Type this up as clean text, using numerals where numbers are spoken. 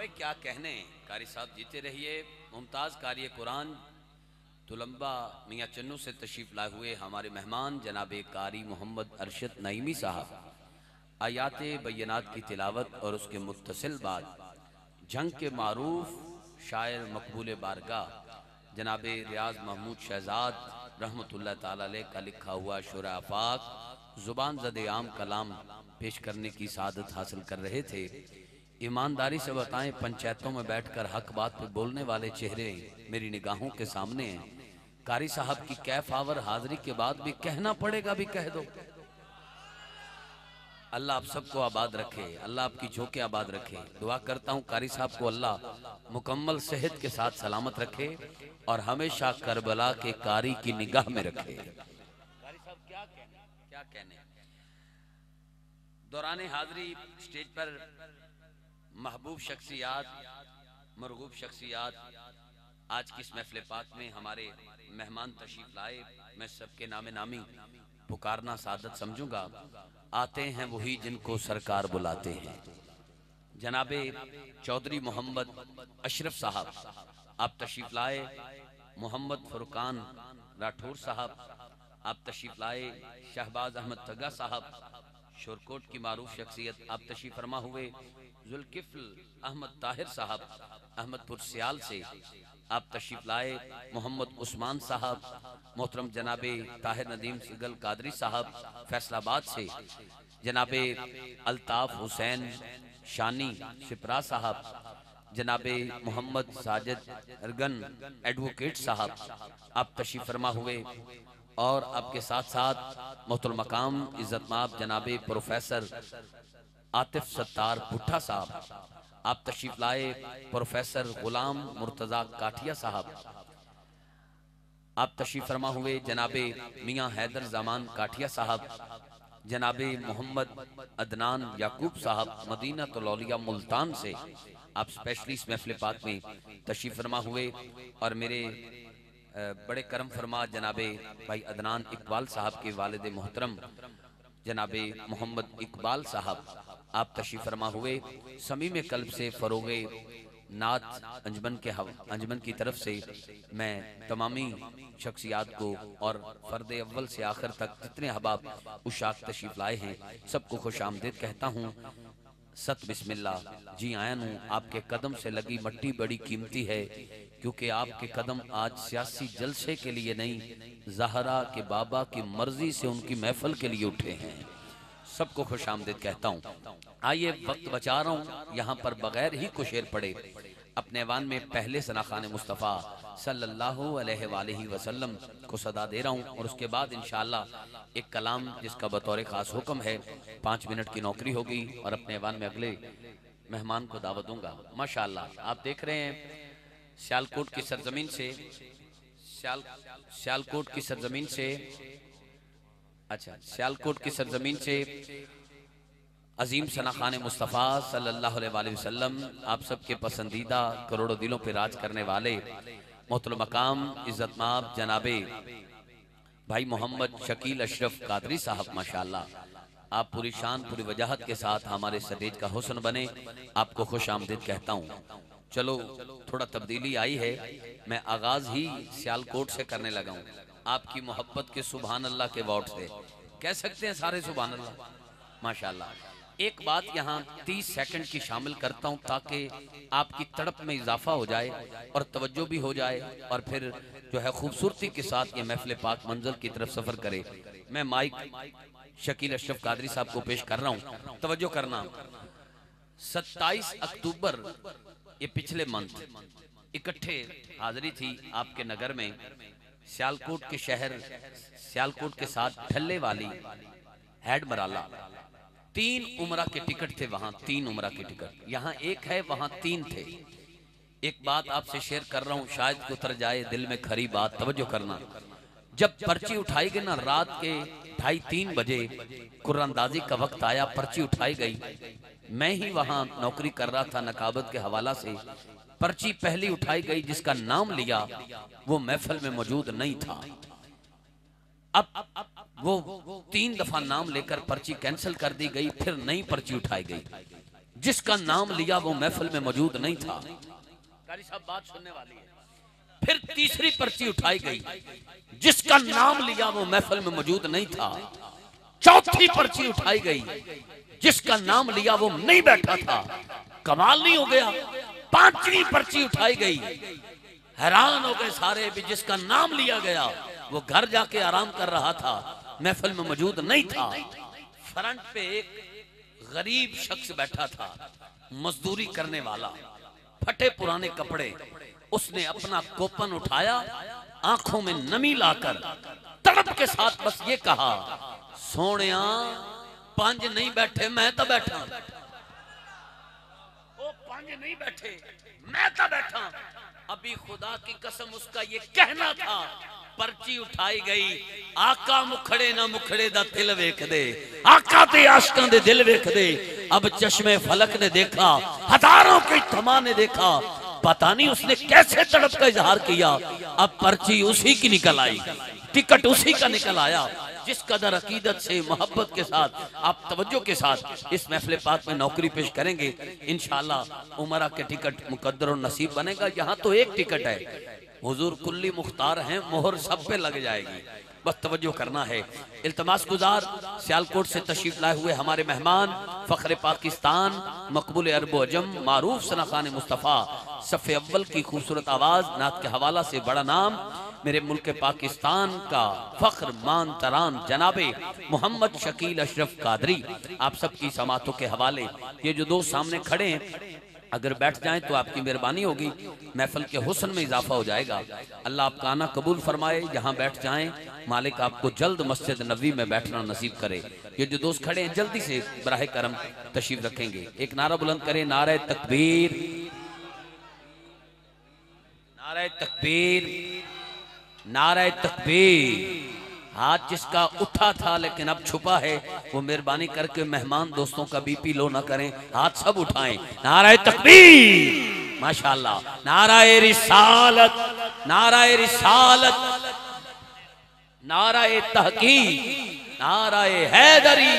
भाई क्या कहने, कारी साहब जीते रहिए। मुमताज़ कारी कुरान तुलंबा मियाँ चन्नू से तशरीफ़ लाए हुए हमारे मेहमान जनाब कारी मोहम्मद अरशद नईमी साहब आयात बैनात की तिलावत और उसके मुत्तसिल बाद जंग के मारूफ शायर मकबूल बारगाह जनाब रियाज महमूद शहजाद रहमतुल्लाह ताला अलैह का लिखा हुआ शुरा आफाक ज़ुबान ज़दे आम कलाम पेश करने की सादत हासिल कर रहे थे। ईमानदारी से बताएं, पंचायतों में बैठकर हक बात पे बोलने वाले चेहरे मेरी निगाहों के सामने हैं। कारी साहब की कैफ आवर हाजिरी के बाद भी कहना पड़ेगा, भी कह दो। अल्लाह आप सबको आबाद रखे, अल्लाह आपकी झोंके आबाद रखे। दुआ करता हूँ कारी साहब को अल्लाह मुकम्मल सेहत के साथ सलामत रखे और हमेशा करबला के कारी की निगाह में रखे। कारी साहब क्या कहने। दौरान हाजिरी स्टेज पर महबूब शख्सियात, मरगूब शख्सियात आज की इस महफिल पाक में हमारे मेहमान तशरीफ लाए। मैं सबके नामे नामी पुकारना सादत समझूंगा। आते हैं वही जिनको सरकार बुलाते हैं। जनाबे चौधरी मोहम्मद अशरफ साहब आप तशरीफ लाए। मोहम्मद फुरकान राठौर साहब आप तशरीफ लाए। शहबाज अहमद तगा साहब शोरकोट की मारूफ शख्सियत आप तशरीफ फरमा हुए। जुल्किफ्ल अहमद ताहिर साहब अहमदपुर सियाल से आप तशरीफ लाए। मोहम्मद उस्मान साहब मोहतरम जनाबे ताहिर नदीम सिगल कादरी साहब फैसलाबाद से, जनाबे अल्ताफ हुसैन शानी शिपरा साहब, जनाबे मोहम्मद साजिद अरगन एडवोकेट साहब आप तशरीफ फरमा हुए। और आपके साथ साथ मोहतरम मकाम इज्जतमाब जनाबे प्रोफेसर आतिफ सत्तार भुट्टा साहब आप तशरीफ लाए। प्रोफेसर गुलाम मुर्तजा काठिया साहब आप तशरीफ फरमा हुए। जनाबे मियाँ हैदर जमान काठिया साहब, जनाबे मोहम्मद अदनान याकूब साहब मदीना तौलिया मुल्तान से आप स्पेशली इस महफिल पाक में तशरीफ फरमा हुए। और मेरे बड़े करम फरमा जनाबे भाई अदनान इकबाल साहब के वालिद मोहतरम जनाबे मोहम्मद इकबाल साहब आप तशरीफ फरमा हुए। समीम कल्ब से फरोगे नात अंजमन की तरफ से मैं तमामी शख्सियात को और फर्द अव्वल से आखिर तक जितने अहबाब उशाक तशरीफ लाए हैं सबको खुश आमदीद कहता हूँ। सत बिस्मिल्लाह। जी आया हूँ। आपके कदम से लगी मट्टी बड़ी कीमती है, क्योंकि आपके कदम आज सियासी जलसे के लिए नहीं, ज़हरा के बाबा की मर्जी से उनकी महफिल के लिए उठे हैं। सबको खुश आमदीद कहता हूँ। आइए, वक्त बचा रहा हूँ यहाँ पर बगैर ही को शेर पड़े अपने ऐवान में पहले सनाखान मुस्तफ़ा सल्लल्लाहु अलैहि वसल्लम को सदा दे रहा हूँ और उसके बाद इंशाअल्लाह एक कलाम जिसका बतौर खास हुक्म है 5 मिनट की नौकरी होगी और अपने ऐवान में अगले मेहमान को दावत दूंगा। माशाअल्लाह आप देख रहे हैं सियालकोट की सरजमीन से सियालकोट की सरजमीन से सियालकोट की सरजमीन से अजीम सनाखान मुस्तफ़ा सल्लल्लाहु अलैहि वसल्लम आप सबके पसंदीदा करोड़ों दिलों पे राज करने वाले मोहतरम मकाम इज्जतमाब जनाबे भाई मोहम्मद शकील अशरफ कादरी साहब माशाअल्लाह आप पूरी शान पूरी वजाहत के साथ हमारे स्टेज का हुस्न बने। आपको खुश आमदीद कहता हूँ। चलो, थोड़ा तब्दीली आई है। मैं आगाज ही सियालकोट से करने लगा हूँ। आपकी मोहब्बत के सुभान अल्लाह के वार्ड से कह सकते हैं सारे सुभान अल्लाह माशाअल्लाह। एक बात यहाँ 30 सेकंड की शामिल करता हूँ ताकि आपकी तड़प में इजाफा हो जाए और तवज्जो भी हो जाए और फिर जो है खूबसूरती के साथ ये महफिल पाक मंजिल की तरफ सफर करे। मैं माइक शकील अशरफ कादरी साहब को पेश कर रहा हूँ। तवज्जो करना। 27 अक्टूबर ये पिछले मंथ इकट्ठे हाजिरी थी आपके नगर में। सियालकोट के शहर सियालकोट के साथ ढलने वाली हैड मराला 3 उमरा के टिकट थे वहां। 3 उमरा के टिकट यहाँ एक है, वहां 3 थे। एक बात आपसे शेयर कर रहा हूँ, शायद उतर जाए दिल में खरी बात। तवज्जो करना। जब पर्ची उठाई गई ना रात के 2:30-3 बजे कुरानदाजी का वक्त आया, पर्ची उठाई गई। मैं ही वहां नौकरी कर रहा था नकाबत के हवाला से। पर्ची पहली उठाई गई, जिसका नाम लिया वो महफिल में मौजूद नहीं था। अब वो 3 दफा नाम लेकर पर्ची कैंसिल कर दी गई, फिर नई पर्ची उठाई गई। जिसका नाम लिया वो महफिल में मौजूद नहीं था। कारी साहब बात सुनने वाली है। फिर तीसरी पर्ची उठाई गई, जिसका नाम लिया वो महफिल में मौजूद नहीं था। चौथी पर्ची उठाई गई, जिसका नाम लिया वो नहीं बैठा था। कमाल नहीं हो गया? पांचवी पर्ची उठाई गई, हैरान हो गए सारे भी, जिसका नाम लिया गया वो घर जाके आराम कर रहा था, महफिल में मौजूद नहीं था। फ्रंट पे एक गरीब शख्स बैठा था, मजदूरी करने वाला, फटे पुराने कपड़े। उसने अपना कोपन उठाया, आंखों में नमी लाकर तड़प के साथ बस ये कहा, सोनिया पंज नहीं बैठे मैं तो बैठा। वो पंज नहीं बैठे मैं तो बैठा। अभी खुदा की कसम उसका ये कहना था। पर्ची उठाई गई, आका मुखड़े ना मुखड़े दा दिल वेख दे, आका ते आशिकां दे दिल वेख दे। अब चश्मे फलक ने देखा, हजारों के तमा ने देखा, पता नहीं उसने कैसे तड़प का इजहार किया। अब पर्ची उसी की निकल आई, टिकट उसी का निकल आया। जिस कदर अकीदत से मोहब्बत के साथ आप तवज्जो के साथ इस महफिल पाक में नौकरी पेश करेंगे, इंशाअल्लाह उमरा के टिकट मुकद्दर और नसीब बनेगा। यहाँ तो एक टिकट है, हुजूर कुल्ली मुख्तार हैं, मोहर सब पे लग जाएगी, बस तवज्जो करना है। इल्तमास गुजार सियालकोट से तशरीफ लाए हुए हमारे मेहमान, फख्र पाकिस्तान, मकबूल अरब अजम, मारूफ सना खान मुस्तफ़ा, सफ़े अव्वल की खूबसूरत आवाज़, नात के हवाला से बड़ा नाम, मेरे मुल्क पाकिस्तान का फख्र मान तरान जनाबे मोहम्मद शकील अशरफ कादरी, आप सबकी समातों के हवाले। ये जो दो सामने खड़े हैं, अगर बैठ जाएं तो आपकी मेहरबानी होगी, महफिल के हुस्न में इजाफा हो जाएगा। अल्लाह आपका आना कबूल फरमाए। यहाँ बैठ जाएं, मालिक आपको जल्द मस्जिद नबी में बैठना नसीब करे। ये जो दोस्त खड़े हैं जल्दी से बराह करम तशरीफ रखेंगे। एक नारा बुलंद करें, नारे तकबीर, नारे तकबीर, नारे तकबीर। हाथ जिसका उठा था लेकिन अब छुपा है, वो मेहरबानी करके मेहमान दोस्तों का बीपी लो ना करें, हाथ सब उठाएं। नारे तकबीर, माशाअल्लाह, नाराए रिसालत, नाराए रिसालत, नाराए तहकीक, नाराए हैदरी।